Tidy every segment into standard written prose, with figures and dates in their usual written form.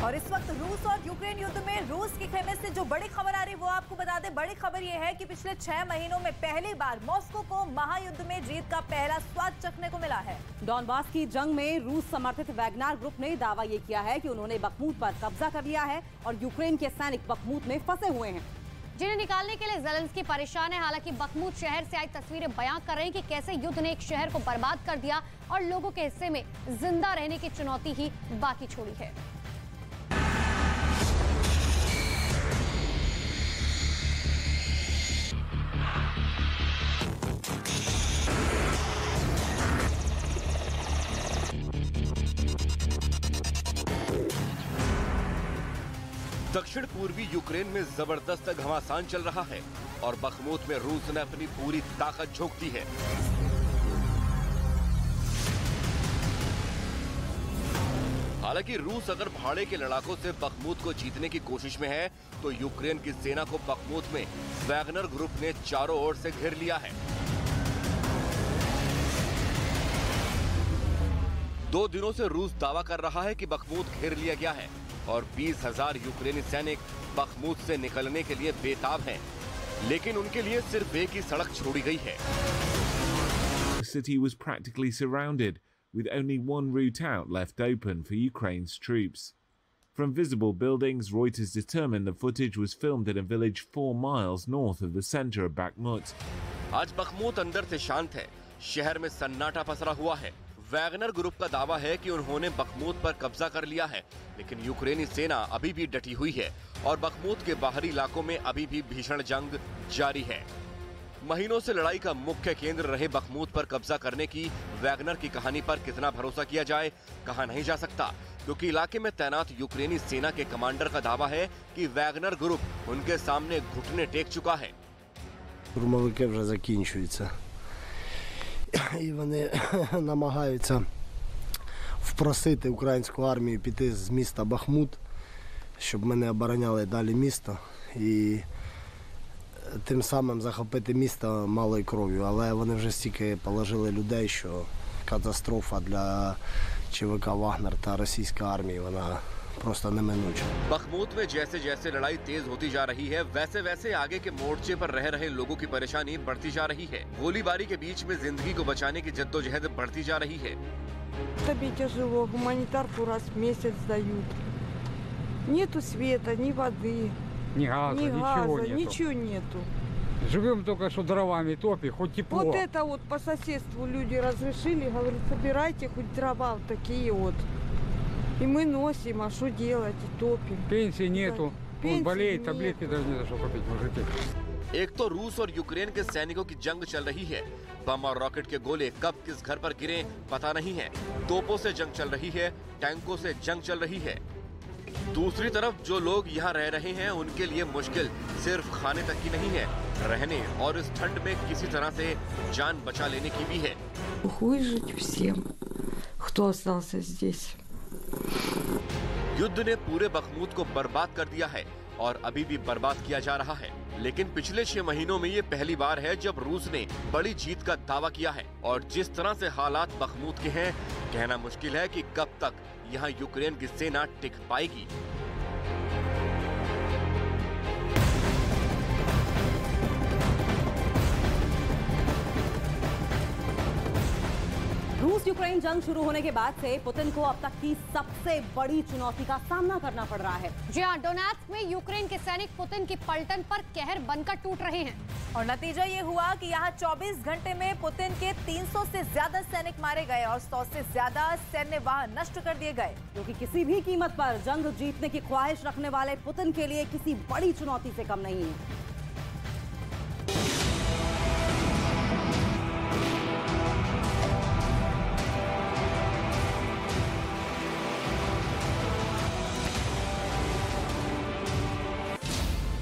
और इस वक्त रूस और यूक्रेन युद्ध में रूस के खेमे से जो बड़ी खबर आ रही है वो आपको बता दें। बड़ी खबर यह है कि पिछले 6 महीनों में पहली बार मॉस्को को महायुद्ध में जीत का पहला स्वाद चखने को मिला है। डॉनबास की जंग में रूस समर्थित वैगनर ग्रुप ने दावा यह किया है कि उन्होंने बखमूत पर कब्जा कर लिया है और यूक्रेन के सैनिक बखमूत में फंसे हुए हैं, जिन्हें निकालने के लिए ज़ेलेंस्की परेशान है। हालांकि बखमूत शहर से आई तस्वीरें बयां कर रही हैं कि कैसे युद्ध ने एक शहर को बर्बाद कर दिया और लोगों के हिस्से में जिंदा रहने की चुनौती ही बाकी छोड़ी है। दक्षिण पूर्वी यूक्रेन में जबरदस्त घमासान चल रहा है और बखमूत में रूस ने अपनी पूरी ताकत झोंक दी है। हालांकि रूस अगर भाड़े के लड़ाकों से बखमूत को जीतने की कोशिश में है तो यूक्रेन की सेना को बखमूत में वैगनर ग्रुप ने चारों ओर से घेर लिया है। 2 दिनों से रूस दावा कर रहा है कि बखमूत घेर लिया गया है और 20,000 यूक्रेनी सैनिक बखमूत से निकलने के लिए बेताब हैं, लेकिन उनके लिए सिर्फ एक ही सड़क छोड़ी गई है। The city was practically surrounded, with only one route out left open for Ukraine's troops. From visible buildings, Reuters determined the footage was filmed in a village 4 miles north of the center of Bakhmut. आज Bakhmut अंदर से शांत है, शहर में सन्नाटा पसरा हुआ है। वैगनर ग्रुप का दावा है कि उन्होंने बखमूत पर कब्जा कर लिया है, लेकिन यूक्रेनी सेना अभी भी डटी हुई है और बखमूत के बाहरी इलाकों में अभी भी भीषण जंग जारी है। महीनों से लड़ाई का मुख्य केंद्र रहे बखमूत पर कब्जा करने की वैगनर की कहानी पर कितना भरोसा किया जाए कहा नहीं जा सकता, क्योंकि इलाके में तैनात यूक्रेनी सेना के कमांडर का दावा है कि वैगनर ग्रुप उनके सामने घुटने टेक चुका है। Штурмовики вже закінчуються. І вони намагаються впросити українську армію піти з міста Бахмут, щоб ми не обороняли далі місто і тим самим захопити місто малою кров'ю. Але вони вже стільки положили людей, що катастрофа для ЧВК «Вагнер» та російської армії, вона просто неминуча। बखमूत में जैसे जैसे लड़ाई तेज होती जा रही है वैसे वैसे आगे के मोर्चे पर रह रहे लोगों की परेशानी बढ़ती जा रही है। गोलीबारी के बीच में जिंदगी को बचाने की जद्दोजहद बढ़ती जा रही है। Тебе тяжело, гуманитарку раз в месяц дают. Нету света, ни воды, Ни газа, ничего нету. Живем только что дровами топи, хоть тепло. Вот это вот по соседству люди разрешили, говорят, собирайте хоть дрова вот такие вот. И мы носим, а что делать, и топим. Пенсии нету, он болеет, нет. таблетки даже не за что купить, мужики. एक तो रूस और यूक्रेन के सैनिकों की जंग चल रही है। बम और रॉकेट के गोले कब किस घर पर गिरे पता नहीं है। तोपों से जंग चल रही है, टैंकों से जंग चल रही है। दूसरी तरफ जो लोग यहाँ रह रहे हैं उनके लिए मुश्किल सिर्फ खाने तक की नहीं है, रहने और इस ठंड में किसी तरह से जान बचा लेने की भी है। Выжить всем, кто остался здесь. युद्ध ने पूरे बखमूत को बर्बाद कर दिया है और अभी भी बर्बाद किया जा रहा है, लेकिन पिछले 6 महीनों में ये पहली बार है जब रूस ने बड़ी जीत का दावा किया है। और जिस तरह से हालात बखमूत के हैं, कहना मुश्किल है कि कब तक यहाँ यूक्रेन की सेना टिक पाएगी। रूस यूक्रेन जंग शुरू होने के बाद से पुतिन को अब तक की सबसे बड़ी चुनौती का सामना करना पड़ रहा है। जी हाँ, डोनेत्स्क में यूक्रेन के सैनिक पुतिन की पलटन पर कहर बनकर टूट रहे हैं और नतीजा ये हुआ कि यहाँ 24 घंटे में पुतिन के 300 से ज्यादा सैनिक मारे गए और 100 से ज्यादा सैन्य वाहन नष्ट कर दिए गए, जो कि किसी भी कीमत पर जंग जीतने की ख्वाहिश रखने वाले पुतिन के लिए किसी बड़ी चुनौती से कम नहीं है।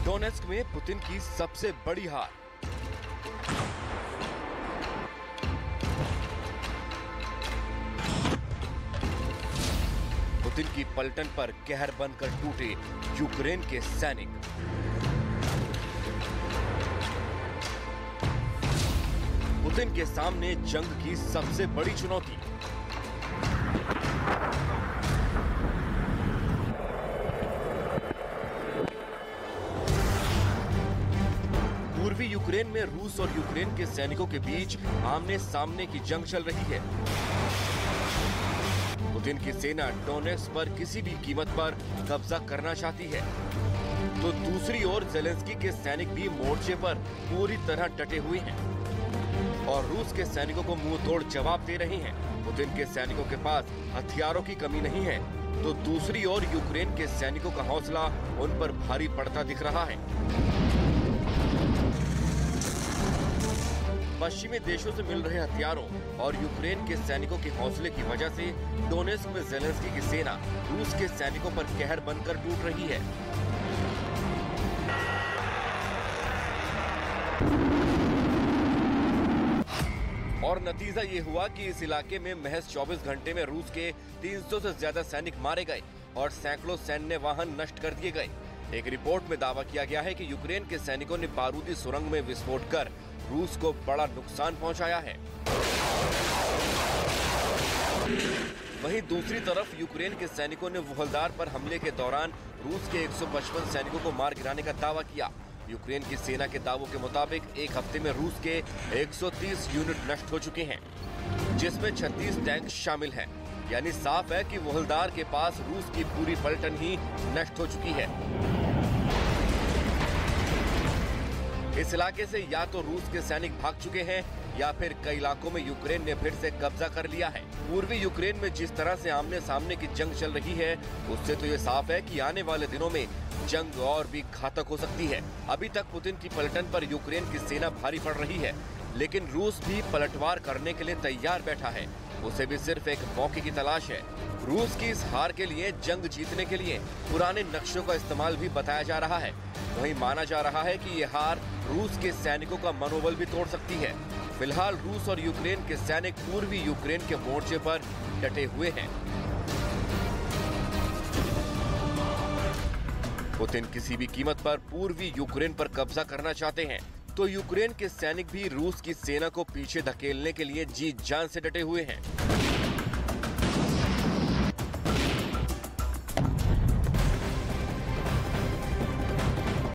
डोनेत्स्क में पुतिन की सबसे बड़ी हार। पुतिन की पलटन पर कहर बनकर टूटे यूक्रेन के सैनिक। पुतिन के सामने जंग की सबसे बड़ी चुनौती। यूक्रेन में रूस और यूक्रेन के सैनिकों के बीच आमने सामने की जंग चल रही है। पुतिन की सेना डोनेट्स्क पर किसी भी कीमत पर कब्जा करना चाहती है, तो दूसरी ओर ज़ेलेंस्की के सैनिक भी मोर्चे पर पूरी तरह डटे हुए हैं और रूस के सैनिकों को मुंह तोड़ जवाब दे रहे हैं। पुतिन के सैनिकों के पास हथियारों की कमी नहीं है, तो दूसरी ओर यूक्रेन के सैनिकों का हौसला उन पर भारी पड़ता दिख रहा है। पश्चिमी देशों से मिल रहे हथियारों और यूक्रेन के सैनिकों के हौसले की वजह से डोनेट्स्क में ज़ेलेंस्की की सेना रूस के सैनिकों पर कहर बनकर टूट रही है। और नतीजा ये हुआ कि इस इलाके में महज 24 घंटे में रूस के 300 से ज्यादा सैनिक मारे गए और सैकड़ों सैन्य वाहन नष्ट कर दिए गए। एक रिपोर्ट में दावा किया गया है कि यूक्रेन के सैनिकों ने बारूदी सुरंग में विस्फोट कर रूस को बड़ा नुकसान पहुंचाया है। वहीं दूसरी तरफ यूक्रेन के सैनिकों ने वोहलदार पर हमले के दौरान रूस के 155 सैनिकों को मार गिराने का दावा किया। यूक्रेन की सेना के दावों के मुताबिक एक हफ्ते में रूस के 130 यूनिट नष्ट हो चुके हैं, जिसमें 36 टैंक शामिल हैं। यानी साफ है कि वोहलदार के पास रूस की पूरी पलटन ही नष्ट हो चुकी है। इस इलाके से या तो रूस के सैनिक भाग चुके हैं या फिर कई इलाकों में यूक्रेन ने फिर से कब्जा कर लिया है। पूर्वी यूक्रेन में जिस तरह से आमने सामने की जंग चल रही है, उससे तो ये साफ है कि आने वाले दिनों में जंग और भी घातक हो सकती है। अभी तक पुतिन की पलटन पर यूक्रेन की सेना भारी पड़ रही है, लेकिन रूस भी पलटवार करने के लिए तैयार बैठा है। उसे भी सिर्फ एक मौके की तलाश है। रूस की इस हार के लिए, जंग जीतने के लिए पुराने नक्शों का इस्तेमाल भी बताया जा रहा है। वहीं माना जा रहा है कि ये हार रूस के सैनिकों का मनोबल भी तोड़ सकती है। फिलहाल रूस और यूक्रेन के सैनिक पूर्वी यूक्रेन के मोर्चे पर डटे हुए हैं। पुतिन किसी भी कीमत पर पूर्वी यूक्रेन पर कब्जा करना चाहते हैं, तो यूक्रेन के सैनिक भी रूस की सेना को पीछे धकेलने के लिए जी जान से डटे हुए हैं।